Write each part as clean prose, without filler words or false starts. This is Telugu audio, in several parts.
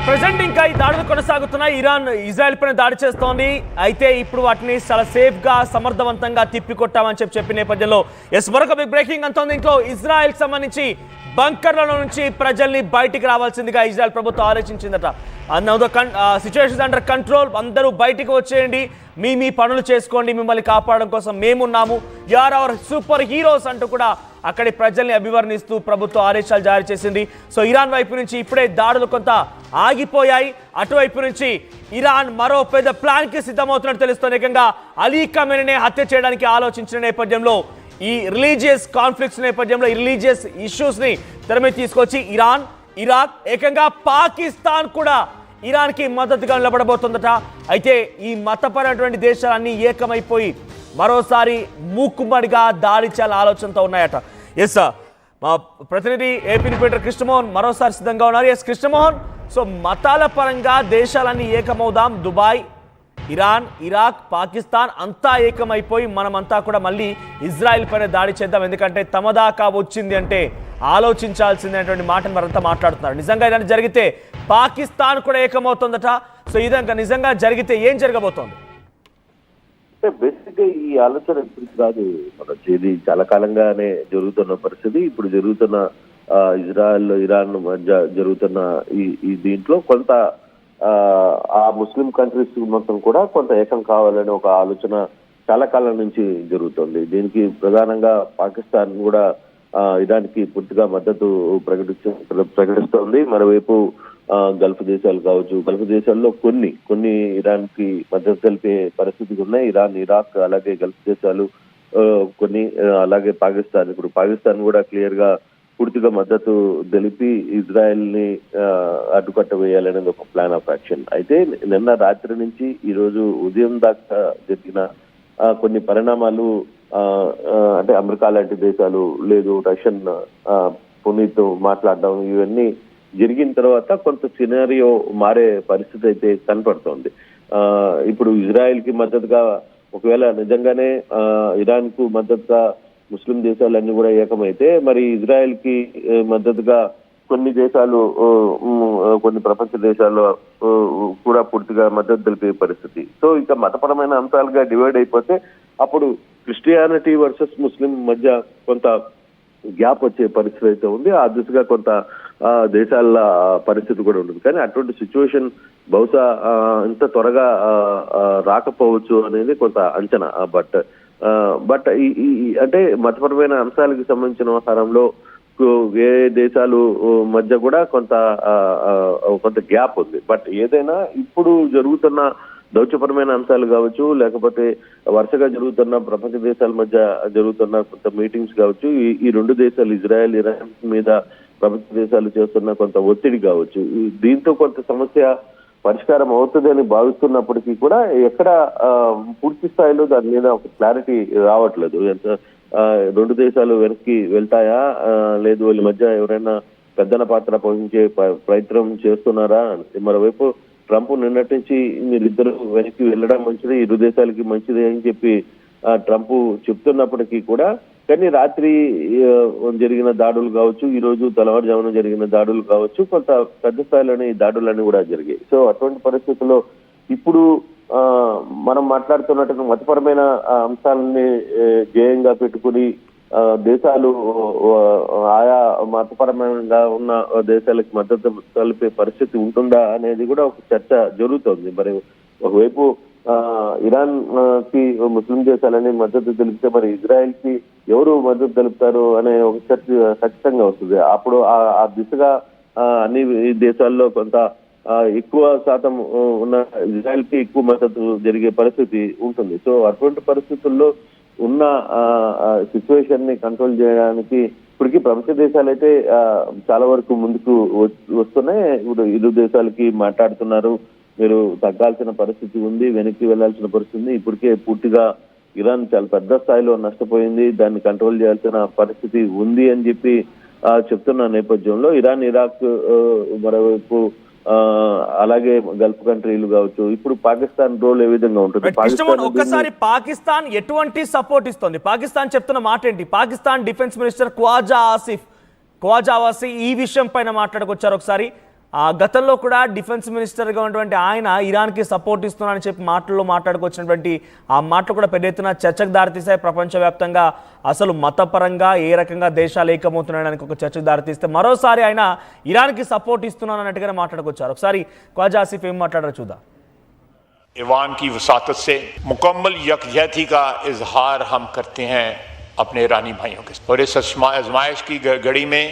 ప్రెసెంట్ ఇంకా ఈ దాడులు కొనసాగుతున్నాయి. ఇరాన్ ఇజ్రాయెల్ పైన దాడి చేస్తోంది. అయితే ఇప్పుడు వాటిని చాలా సేఫ్ గా సమర్థవంతంగా తిప్పికొట్టామని చెప్పిన నేపథ్యంలో మరొక బిగ్ బ్రేకింగ్ అంతోంది. ఇంట్లో ఇజ్రాయెల్ సంబంధించి బంకర్ల నుంచి ప్రజల్ని బయటికి రావాల్సిందిగా ఇజ్రాయెల్ ప్రభుత్వం ఆలోచించిందట. సిచ్యువేషన్ అండర్ కంట్రోల్, అందరూ బయటికి వచ్చేయండి, మీ పనులు చేసుకోండి, మిమ్మల్ని కాపాడడం కోసం మేమున్నాము, you are our super heroes అంటూ కూడా అక్కడి ప్రజల్ని అభివర్ణిస్తూ ప్రభుత్వం ఆదేశాలు జారీ చేసింది. సో ఇరాన్ వైపు నుంచి ఇప్పుడే దాడులు కొంత ఆగిపోయాయి. అటువైపు నుంచి ఇరాన్ మరో పెద్ద ప్లాన్ కి సిద్ధమవుతున్నట్టు తెలుస్తోంది. ఏకంగా అలీ ఖమేనీని హత్య చేయడానికి ఆలోచించిన నేపథ్యంలో, ఈ రిలీజియస్ కాన్ఫ్లిక్ట్స్ నేపథ్యంలో, ఈ రిలీజియస్ ఇష్యూస్ ని తెర మీద తీసుకొచ్చి ఇరాన్, ఇరాక్, ఏకంగా పాకిస్తాన్ కూడా ఇరాన్ కి మద్దతుగా నిలబడబోతుందట. అయితే ఈ మతపరమైనటువంటి దేశాలన్నీ ఏకమైపోయి మరోసారి మూకుమ్మడిగా దాడి చేయాలని ఆలోచనతో ఉన్నాయట. మా ప్రతినిధి ఏపీ రిపోర్టర్ కృష్ణమోహన్ మరోసారి సిద్ధంగా ఉన్నారు. కృష్ణమోహన్, సో మతాల పరంగా దేశాలన్నీ ఏకమవుదాం, దుబాయ్, ఇరాన్, ఇరాక్, పాకిస్తాన్ అంతా ఏకమైపోయి మనమంతా కూడా మళ్ళీ ఇజ్రాయెల్ పైన దాడి చేద్దాం, ఎందుకంటే తమ దాకా వచ్చింది అంటే ఆలోచించాల్సిందేటువంటి మాటను మరంతా మాట్లాడుతున్నారు. నిజంగా ఇలాంటి జరిగితే పాకిస్తాన్ కూడా ఏకమవుతుందట. సో ఇదంతా నిజంగా జరిగితే ఏం జరగబోతోంది? బేసిక్ గా ఈ ఆలోచన ఇప్పుడు కాదు, ఇది చాలా కాలంగానే జరుగుతున్న పరిస్థితి. ఇప్పుడు జరుగుతున్న ఇజ్రాయెల్ ఇరాన్ మధ్య జరుగుతున్న ఈ దీంట్లో కొంత ఆ ముస్లిం కంట్రీస్ మొత్తం కూడా కొంత ఏకం కావాలనే ఒక ఆలోచన చాలా కాలం నుంచి జరుగుతుంది. దీనికి ప్రధానంగా పాకిస్తాన్ కూడా ఇరాన్కి పూర్తిగా మద్దతు ప్రకటిస్తోంది. మరోవైపు గల్ఫ్ దేశాలు కావచ్చు, గల్ఫ్ దేశాల్లో కొన్ని ఇరాన్ కి మద్దతు తెలిపే పరిస్థితులు ఉన్నాయి. ఇరాన్, ఇరాక్, అలాగే గల్ఫ్ దేశాలు కొన్ని, అలాగే పాకిస్తాన్. ఇప్పుడు పాకిస్తాన్ కూడా క్లియర్ గా పూర్తిగా మద్దతు తెలిపి ఇజ్రాయెల్ ని అడ్డుకట్ట వేయాలనేది ఒక ప్లాన్ ఆఫ్ యాక్షన్. అయితే నిన్న రాత్రి నుంచి ఈ రోజు ఉదయం దాకా జరిగిన కొన్ని పరిణామాలు, అంటే అమెరికా లాంటి దేశాలు, లేదు రష్యన్ పునీత్ మాట్లాడడం, ఇవన్నీ జరిగిన తర్వాత కొంత సినారియో మారే పరిస్థితి అయితే కనపడుతోంది. ఇప్పుడు ఇజ్రాయెల్ కి మద్దతుగా ఒకవేళ నిజంగానే ఇరాన్ కు మద్దతుగా ముస్లిం దేశాలన్నీ కూడా ఏకమైతే, మరి ఇజ్రాయెల్ కి మద్దతుగా కొన్ని దేశాలు, కొన్ని ప్రపంచ దేశాల్లో కూడా పూర్తిగా మద్దతు తెలిపే పరిస్థితి. సో ఇక మతపరమైన అంశాలుగా డివైడ్ అయిపోతే అప్పుడు క్రిస్టియానిటీ వర్సెస్ ముస్లిం మధ్య కొంత గ్యాప్ వచ్చే పరిస్థితి అయితే ఉంది. ఆ దిశగా కొంత దేశాల పరిస్థితి కూడా ఉంటుంది. కానీ అటువంటి సిచ్యువేషన్ బహుశా ఇంత త్వరగా రాకపోవచ్చు అనేది కొంత అంచనా. బట్ ఈ అంటే మతపరమైన అంశాలకు సంబంధించిన వ్యవహారంలో ఏ దేశాలు మధ్య కూడా కొంత గ్యాప్ ఉంది. బట్ ఏదైనా ఇప్పుడు జరుగుతున్న దౌత్యపరమైన అంశాలు కావచ్చు, లేకపోతే వరుసగా జరుగుతున్న ప్రపంచ దేశాల మధ్య జరుగుతున్న కొంత మీటింగ్స్ కావచ్చు, ఈ రెండు దేశాలు ఇజ్రాయెల్, ఇరాన్ మీద ప్రపంచ దేశాలు చేస్తున్న కొంత ఒత్తిడి కావచ్చు, దీంతో కొంత సమస్య పరిష్కారం అవుతుంది అని భావిస్తున్నప్పటికీ కూడా ఎక్కడ పూర్తి స్థాయిలో దాని మీద ఒక క్లారిటీ రావట్లేదు. రెండు దేశాలు వెనక్కి వెళ్తాయా, లేదు వాళ్ళ మధ్య ఎవరైనా పెద్దన పాత్ర పోషించే ప్రయత్నం చేస్తున్నారా? మరోవైపు ట్రంప్ నిన్నటి నుంచి మీరిద్దరు వెనక్కి వెళ్ళడం మంచిది, ఇరు దేశాలకి మంచిది అని చెప్పి ట్రంప్ చెప్తున్నప్పటికీ కూడా, కానీ రాత్రి జరిగిన దాడులు కావచ్చు, ఈ రోజు తెల్లవారుజామున జరిగిన దాడులు కావచ్చు, కొంత పెద్ద స్థాయిలోనే ఈ దాడులన్నీ కూడా జరిగాయి. సో అటువంటి పరిస్థితుల్లో ఇప్పుడు మనం మాట్లాడుతున్నట్టు మతపరమైన అంశాలని ధ్యేయంగా పెట్టుకుని దేశాలు ఆయా మతపరమైన ఉన్న దేశాలకు మద్దతు కలిపే పరిస్థితి ఉంటుందా అనేది కూడా ఒక చర్చ జరుగుతోంది. మరి ఒకవైపు ఇరాన్ కి ముస్లిం దేశాలని మద్దతు తెలిపితే మరి ఇజ్రాయెల్ కి ఎవరు మద్దతు తెలుపుతారు అనే ఒక చర్చ ఖచ్చితంగా వస్తుంది. అప్పుడు ఆ దిశగా అన్ని దేశాల్లో కొంత ఎక్కువ శాతం ఉన్న ఇజ్రాయెల్ కి ఎక్కువ మద్దతు జరిగే పరిస్థితి ఉంటుంది. సో అటువంటి పరిస్థితుల్లో ఉన్న సిచ్యువేషన్ ని కంట్రోల్ చేయడానికి ఇప్పటికీ ప్రపంచ దేశాలు అయితే చాలా వరకు ముందుకు వస్తున్నాయి. ఇప్పుడు ఇరు దేశాలకి మాట్లాడుతున్నారు, మీరు తగ్గాల్సిన పరిస్థితి ఉంది, వెనక్కి వెళ్లాల్సిన పరిస్థితి ఉంది. ఇప్పటికే పూర్తిగా ఇరాన్ చాలా పెద్ద స్థాయిలో నష్టపోయింది, దాన్ని కంట్రోల్ చేయాల్సిన పరిస్థితి ఉంది అని చెప్పి చెప్తున్న నేపథ్యంలో ఇరాన్, ఇరాక్, మరోవైపు అలాగే గల్ఫ్ కంట్రీలు కావచ్చు, ఇప్పుడు పాకిస్తాన్ రోల్ ఏ విధంగా ఉంటుంది? ఒక్కసారి పాకిస్తాన్ ఎటువంటి సపోర్ట్ ఇస్తుంది? పాకిస్తాన్ చెప్తున్న మాట ఏంటి? పాకిస్తాన్ డిఫెన్స్ మినిస్టర్ ఖ్వాజా ఆసిఫ్ ఈ విషయం పైన మాట్లాడుకొచ్చారు. ఒకసారి గతంలో కూడా డిఫెన్స్ మినిస్టర్గా ఉన్నటువంటి ఆయన ఇరాన్కి సపోర్ట్ ఇస్తున్నారని చెప్పి మాట్లాడుకొచ్చినటువంటి ఆ మాటలు కూడా పెద్ద ఎత్తున చర్చకు దారితీస్తాయి. ప్రపంచవ్యాప్తంగా అసలు మతపరంగా ఏ రకంగా దేశాలు ఏకమవుతున్నాయడానికి ఒక చర్చకు దారితీస్తే మరోసారి ఆయన ఇరాన్కి సపోర్ట్ ఇస్తున్నాను అన్నట్టుగానే మాట్లాడుకొచ్చారు. ఒకసారి ఖ్వాజా ఆసిఫ్ ఏం మాట్లాడారో చూద్దాం. ईरान की वसातत से मुकम्मल यकजहती का इजहार हम करते हैं अपने ईरानी भाइयों के, और इस आजमाइश की घड़ी में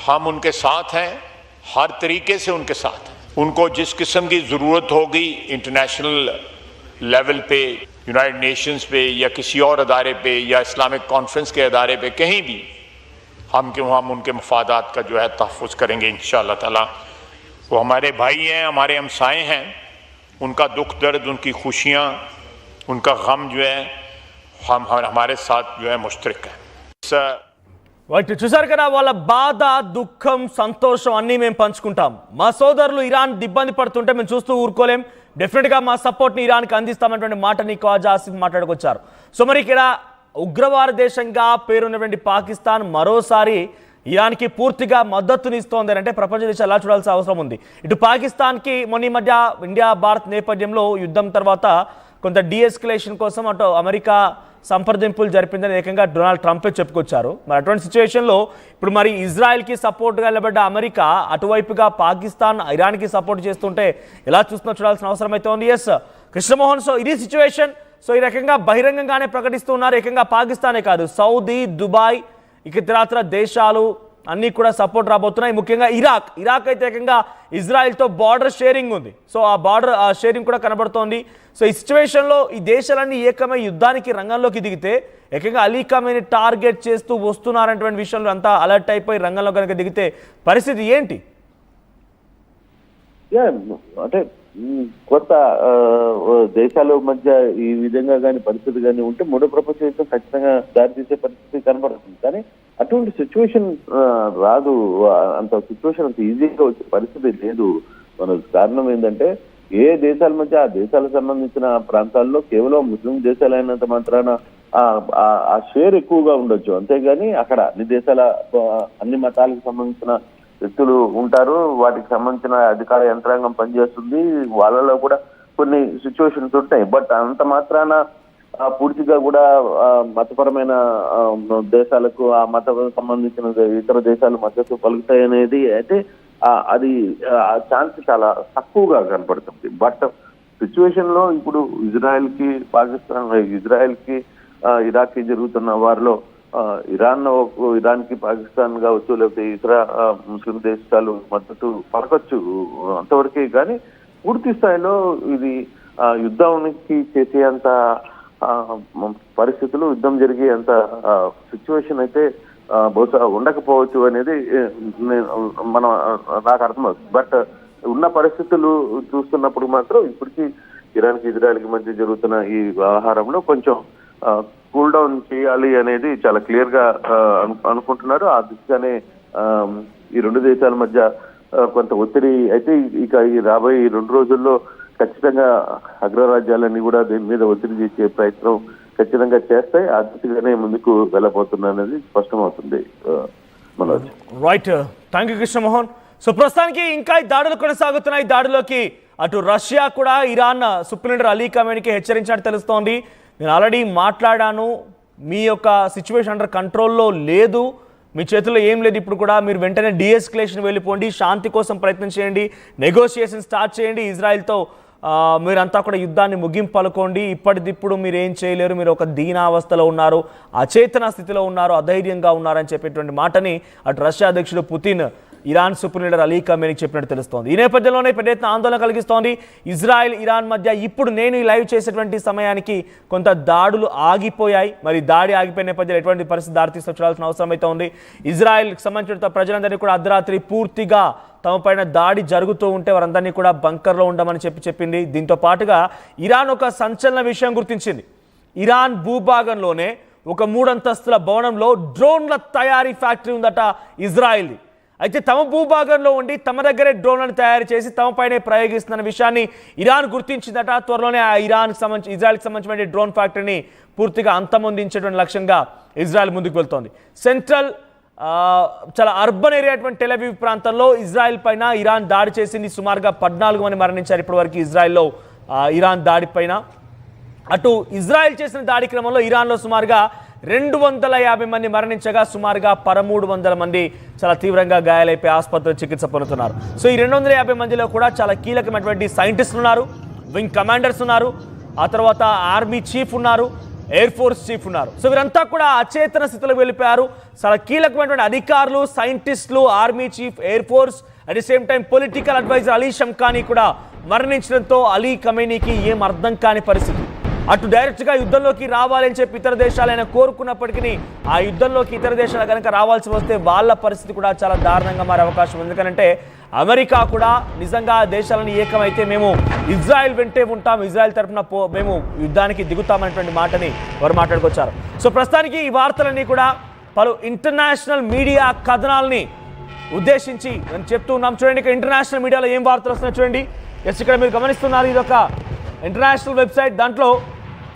हम उनके साथ हैं, हर तरीके से उनके साथ हैं। उनको जिस किस्म की ज़रूरत होगी इंटरनेशनल लेवल पे, यूनाइटेड नेशंस पे या किसी और अदारे पे या इस्लामिक कॉन्फ्रेंस के अदारे पे, कहीं भी हम उनके मफादात का जो है तहफ़्फ़ुज़ करेंगे इंशाअल्लाह ताला। वो हमारे भाई हैं, हमारे हमसाए हैं, उनका दुख दर्द, उनकी खुशियाँ, उनका गम जो है हमारे साथ जो है मुश्तरक है। వాటి చూసారు కదా, వాళ్ళ బాధ, దుఃఖం, సంతోషం అన్నీ మేము పంచుకుంటాం. మా సోదరులు ఇరాన్ ఇబ్బంది పడుతుంటే మేము చూస్తూ ఊరుకోలేం, డెఫినెట్గా మా సపోర్ట్ని ఇరాన్కి అందిస్తామన్నటువంటి మాటని ఖ్వాజా ఆసిఫ్ మాట్లాడుకొచ్చారు. సో మరి ఇక్కడ ఉగ్రవాద దేశంగా పేరున్నటువంటి పాకిస్తాన్ మరోసారి ఇరాన్కి పూర్తిగా మద్దతునిస్తోంది అంటే ప్రపంచ దేశాలు ఎలా చూడాల్సిన అవసరం ఉంది. ఇటు పాకిస్తాన్కి మొన్న మధ్య ఇండియా భారత్ నేపథ్యంలో యుద్ధం తర్వాత కొంత డీఎస్కలేషన్ కోసం అటు అమెరికా సంప్రదింపులు జరిపిందని ఏకంగా డొనాల్డ్ ట్రంపే చెప్పుకొచ్చారు. మరి అటువంటి సిచ్యువేషన్లో ఇప్పుడు మరి ఇజ్రాయెల్కి సపోర్ట్గా నిలబడ్డ అమెరికా అటువైపుగా పాకిస్తాన్ ఇరాన్కి సపోర్ట్ చేస్తుంటే ఎలా చూస్తున్నా చూడాల్సిన అవసరం అయితే ఉంది. ఎస్ కృష్ణమోహన్, సో ఇది సిచ్యువేషన్. సో ఈ రకంగా బహిరంగంగానే ప్రకటిస్తున్నారు. ఏకంగా పాకిస్తానే కాదు, సౌదీ, దుబాయ్, ఇక ఇతరత్ర దేశాలు అన్నీ కూడా సపోర్ట్ రాబోతున్నాయి. ముఖ్యంగా ఇరాక్ అయితే ఏకంగా ఇజ్రాయెల్తో బార్డర్ షేరింగ్ ఉంది. సో ఆ బార్డర్ షేరింగ్ కూడా కనబడుతోంది. సో ఈ సిచ్యువేషన్లో ఈ దేశాలన్నీ ఏకమై యుద్ధానికి రంగంలోకి దిగితే ఏకంగా అలీ ఖమేని టార్గెట్ చేస్తూ వస్తున్నారనేటువంటి విషయంలో అంతా అలర్ట్ అయిపోయి రంగంలో కనుక దిగితే పరిస్థితి ఏంటి? అంటే కొత్త దేశాల మధ్య ఈ విధంగా కానీ పరిస్థితి కానీ ఉంటే మూడో ప్రపంచ యుద్ధం ఖచ్చితంగా దారితీసే పరిస్థితి కనబడుతుంది. కానీ అటువంటి సిచ్యువేషన్ రాదు, అంత సిచ్యువేషన్ అంత ఈజీగా వచ్చే పరిస్థితి లేదు. మన కారణం ఏంటంటే ఏ దేశాల మధ్య ఆ దేశాలకు సంబంధించిన ప్రాంతాల్లో కేవలం ముస్లిం దేశాలైనంత మాత్రాన ఆ షేర్ ఎక్కువగా ఉండొచ్చు, అంతేగాని అక్కడ అన్ని దేశాల అన్ని మతాలకు సంబంధించిన వ్యక్తులు ఉంటారు, వాటికి సంబంధించిన అధికార యంత్రాంగం పనిచేస్తుంది, వాళ్ళలో కూడా కొన్ని సిచ్యువేషన్స్ ఉంటాయి. బట్ అంత మాత్రాన పూర్తిగా కూడా మతపరమైన దేశాలకు ఆ మతం సంబంధించిన ఇతర దేశాలు మద్దతు పలుకుతాయి అనేది అయితే అది ఛాన్స్ చాలా తక్కువగా కనపడుతుంది. బట్ సిచ్యువేషన్ లో ఇప్పుడు ఇజ్రాయెల్ కి ఇరాక్ కి జరుగుతున్న వారిలో ఇరాన్ కి పాకిస్తాన్ కావచ్చు, లేకపోతే ఇతర ముస్లిం దేశాలు మద్దతు పలకొచ్చు అంతవరకే. కానీ పూర్తి స్థాయిలో ఇది యుద్ధానికి చేసేంత పరిస్థితులు, యుద్ధం జరిగేంత సిచ్యువేషన్ అయితే బహుశా ఉండకపోవచ్చు అనేది నాకు అర్థమవుతుంది. బట్ ఉన్న పరిస్థితులు చూస్తున్నప్పుడు మాత్రం ఇప్పటికీ ఇరాన్కి ఇజ్రాయెల్కి మధ్య జరుగుతున్న ఈ వ్యవహారంలో కొంచెం కూల్ డౌన్ చేయాలి అనేది చాలా క్లియర్ గా అనుకుంటున్నారు. ఆ దిశగానే ఈ రెండు దేశాల మధ్య కొంత ఒత్తిడి అయితే ఇక ఈ రాబోయే 2 రోజుల్లో ఖచ్చితంగా అగ్రరాజ్యాలన్నీ కూడా దీని మీద ఒత్తిడి చేసే ప్రయత్నం ఖచ్చితంగా చేస్తాయి. ఆ దిశగానే ముందుకు వెళ్ళబోతున్నా అనేది స్పష్టమవుతుంది. Manoj, right, thank you Krishnamohan. So ప్రస్తుతానికి ఇంకా ఈ దాడులు కొనసాగుతున్నాయి. దాడిలోకి అటు రష్యా కూడా ఇరాన్ సుప్రీం లీడర్ అలీ ఖమేనీకి హెచ్చరించినట్టు తెలుస్తోంది. నేను ఆల్రెడీ మాట్లాడాను, మీ యొక్క సిచ్యువేషన్ అండర్ కంట్రోల్లో లేదు, మీ చేతుల్లో ఏం లేదు, ఇప్పుడు కూడా మీరు వెంటనే డీఎస్కలేషన్ వెళ్ళిపోండి, శాంతి కోసం ప్రయత్నం చేయండి, నెగోషియేషన్ స్టార్ట్ చేయండి, ఇజ్రాయెల్తో మీరంతా కూడా యుద్ధాన్ని ముగింపు పలుకోండి, ఇప్పటిదిప్పుడు మీరు ఏం చేయలేరు, మీరు ఒక దీనావస్థలో ఉన్నారు, అచేతన స్థితిలో ఉన్నారు, అధైర్యంగా ఉన్నారని చెప్పేటువంటి మాటని అటు రష్యా అధ్యక్షుడు Putin Iran supreme leader Ali ఖమేనీకి చెప్పినట్టు తెలుస్తోంది. ఈ నేపథ్యంలోనే పెద్ద ఎత్తున ఆందోళన కలిగిస్తోంది ఇజ్రాయెల్ ఇరాన్ మధ్య. ఇప్పుడు నేను ఈ లైవ్ చేసేటువంటి సమయానికి కొంత దాడులు ఆగిపోయాయి. మరి దాడి ఆగిపోయిన నేపథ్యంలో ఎటువంటి పరిస్థితి దారితీస్తూ చూడాల్సిన అవసరం అయితే ఉంది. ఇజ్రాయెల్కి సంబంధించిన ప్రజలందరినీ కూడా అర్ధరాత్రి పూర్తిగా తమ పైన దాడి జరుగుతూ ఉంటే వారందరినీ కూడా బంకర్లో ఉండమని చెప్పింది. దీంతో పాటుగా ఇరాన్ ఒక సంచలన విషయం గుర్తించింది. ఇరాన్ భూభాగంలోనే ఒక 3 అంతస్తుల భవనంలో డ్రోన్ల తయారీ ఫ్యాక్టరీ ఉందట ఇజ్రాయెల్ది. అయితే తమ భూభాగంలో ఉండి తమ దగ్గరే డ్రోన్లను తయారు చేసి తమ పైనే ప్రయోగిస్తున్న విషయాన్ని ఇరాన్ గుర్తించిందట. త్వరలోనే ఆ ఇజ్రాయెల్కి సంబంధించిన డ్రోన్ ఫ్యాక్టరీని పూర్తిగా అంతమొందించేటువంటి లక్ష్యంగా ఇజ్రాయెల్ ముందుకు వెళ్తోంది. సెంట్రల్ చాలా అర్బన్ ఏరియా అటువంటి టెల్ అవీవ్ ప్రాంతంలో ఇజ్రాయెల్ పైన ఇరాన్ దాడి చేసింది. సుమారుగా 14 మంది మరణించారు ఇప్పటివరకు ఇజ్రాయెల్లో ఇరాన్ దాడి పైన. అటు ఇజ్రాయెల్ చేసిన దాడి క్రమంలో ఇరాన్లో సుమారుగా 250 మంది మరణించగా సుమారుగా 1300 మంది చాలా తీవ్రంగా గాయాలైపోయి ఆసుపత్రిలో చికిత్స పొందుతున్నారు. సో ఈ 250 మందిలో కూడా చాలా కీలకమైనటువంటి సైంటిస్టులు ఉన్నారు, వింగ్ కమాండర్స్ ఉన్నారు, ఆ తర్వాత ఆర్మీ చీఫ్ ఉన్నారు, ఎయిర్ ఫోర్స్ చీఫ్ ఉన్నారు. సో వీరంతా కూడా అచేతన స్థితిలో వెళ్ళిపోయారు. చాలా కీలకమైనటువంటి అధికారులు, సైంటిస్టులు, army chief, air force, at the same time political adviser Ali Shamkhani కూడా మరణించడంతో అలీ ఖమేనీకి ఏం అర్థం కాని పరిస్థితి. అటు డైరెక్ట్గా యుద్ధంలోకి రావాలని చెప్పి ఇతర దేశాలైనా కోరుకున్నప్పటికీ ఆ యుద్ధంలోకి ఇతర దేశాలు కనుక రావాల్సి వస్తే వాళ్ళ పరిస్థితి కూడా చాలా దారుణంగా మారే అవకాశం ఉంది. ఎందుకంటే అమెరికా కూడా నిజంగా దేశాలను ఏకమైతే మేము ఇజ్రాయెల్ వెంటే ఉంటాం, ఇజ్రాయెల్ తరఫున మేము యుద్ధానికి దిగుతామనేటువంటి మాటని వారు మాట్లాడుకొచ్చారు. సో ప్రస్తుతానికి ఈ వార్తలన్నీ కూడా పలు ఇంటర్నేషనల్ మీడియా కథనాలని ఉద్దేశించి నేను చెప్తూ ఉన్నాం. చూడండి ఇక్కడ ఇంటర్నేషనల్ మీడియాలో ఏం వార్తలు వస్తున్నాయి చూడండి. ఎస్ ఇక్కడ మీరు గమనిస్తున్నారు, ఇది ఒక ఇంటర్నేషనల్ వెబ్సైట్. దాంట్లో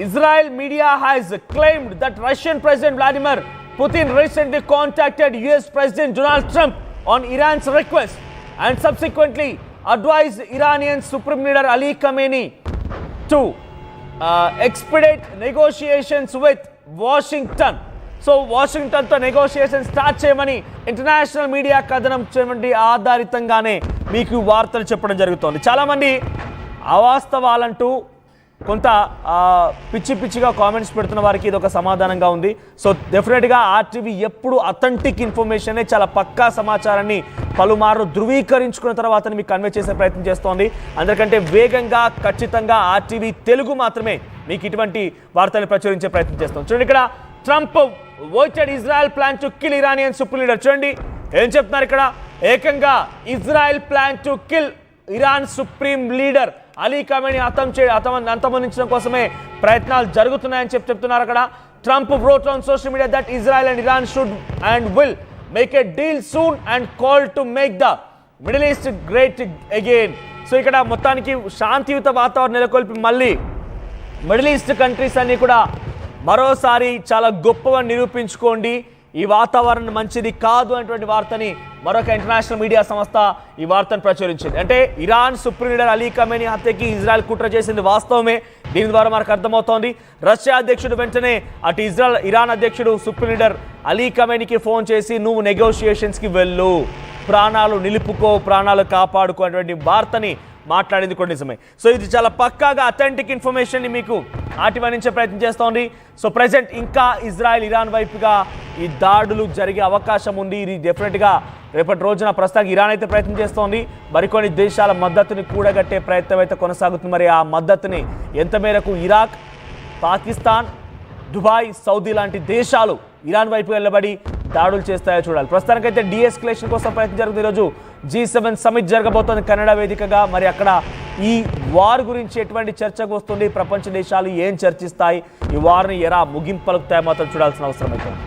Israel media has claimed that Russian president Vladimir Putin recently contacted US president Donald Trump on Iran's request and subsequently advised Iranian Supreme Leader Ali Khamenei to expedite negotiations with Washington. So Washington తో నెగోషియేషన్ స్టార్ట్ చేయమని ఇంటర్నేషనల్ మీడియా కథనం చేయమండి ఆధారితంగానే మీకు వార్తలు చెప్పడం జరుగుతోంది. చాలామంది అవాస్తవాలంటూ కొంత పిచ్చి పిచ్చిగా కామెంట్స్ పెడుతున్న వారికి ఇది ఒక సమాధానంగా ఉంది. సో డెఫినెట్గా ఆర్టీవీ ఎప్పుడు అథెంటిక్ ఇన్ఫర్మేషన్ చాలా పక్కా సమాచారాన్ని పలుమార్లు ధృవీకరించుకున్న తర్వాత మీకు కన్వే చేసే ప్రయత్నం చేస్తోంది. అందరికంటే వేగంగా ఖచ్చితంగా ఆర్టీవీ తెలుగు మాత్రమే మీకు ఇటువంటి వార్తలను ప్రచురించే ప్రయత్నం చేస్తాం. చూడండి ఇక్కడ Trump vetoed Israel plan to kill Iranian supreme leader. చూడండి ఏం చెప్తున్నారు ఇక్కడ, ఏకంగా Israel plan to kill Iran supreme leader Ali Khamenei అంతమొందించడం కోసమే ప్రయత్నాలు జరుగుతున్నాయని చెప్తున్నారు అక్కడ. Trump wrote on social media that Israel and Iran should and will make a deal soon and call to make the Middle East great again. So ఇక్కడ మొత్తానికి శాంతియుత వాతావరణం నెలకొల్పి మళ్ళీ మిడిల్ ఈస్ట్ కంట్రీస్ అన్ని కూడా మరోసారి చాలా గొప్పగా నిరూపించుకోండి, ఈ వాతావరణం మంచిది కాదు అనేటువంటి వార్తని మరొక ఇంటర్నేషనల్ మీడియా సంస్థ ఈ వార్తను ప్రచురించింది. అంటే Iran supreme leader Ali Khamenei హత్యకి ఇజ్రాయెల్ కుట్ర చేసింది వాస్తవమే. దీని ద్వారా మనకు అర్థమవుతోంది. రష్యా అధ్యక్షుడు వెంటనే అటు ఇరాన్ అధ్యక్షుడు సుప్రీం లీడర్ అలీ ఖమేనీకి ఫోన్ చేసి నువ్వు నెగోషియేషన్స్కి వెళ్ళు, ప్రాణాలు నిలుపుకో, ప్రాణాలు కాపాడుకో అనేటువంటి వార్తని మాట్లాడింది కూడా నిజమే. సో ఇది చాలా పక్కాగా అథెంటిక్ ఇన్ఫర్మేషన్ని మీకు ఆటివనించే ప్రయత్నం చేస్తోంది. సో ప్రెసెంట్ ఇంకా ఇజ్రాయెల్ ఇరాన్ వైపుగా ఈ దాడులు జరిగే అవకాశం ఉంది. ఇది డెఫినెట్గా రేపటి రోజున ప్రస్తుతానికి ఇరాన్ అయితే ప్రయత్నం చేస్తోంది, మరికొన్ని దేశాల మద్దతుని కూడగట్టే ప్రయత్నం అయితే కొనసాగుతుంది. మరి ఆ మద్దతుని ఎంత మేరకు ఇరాక్, పాకిస్తాన్, దుబాయ్, సౌదీ లాంటి దేశాలు ఇరాన్ వైపు వెళ్ళబడి దాడులు చేస్తాయో చూడాలి. ప్రస్తుతానికైతే డీఎస్కలేషన్ కోసం ప్రయత్నం జరుగుతుంది. ఈరోజు G7 సమిట్ జరగబోతోంది కెనడా వేదికగా. మరి అక్కడ ఈ వార్ గురించి ఎటువంటి చర్చకు వస్తుంది, ప్రపంచ దేశాలు ఏం చర్చిస్తాయి, ఈ వార్ని ఎలా ముగింపు పలుకుతాయో మాత్రం చూడాల్సిన అవసరం అయితే ఉంది.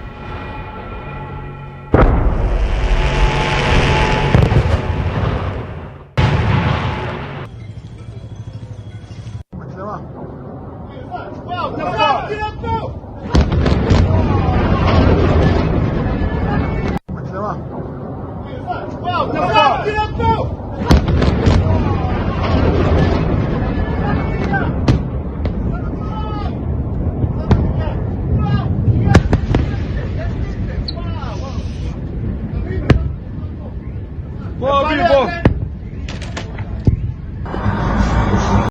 Boa, Bibo!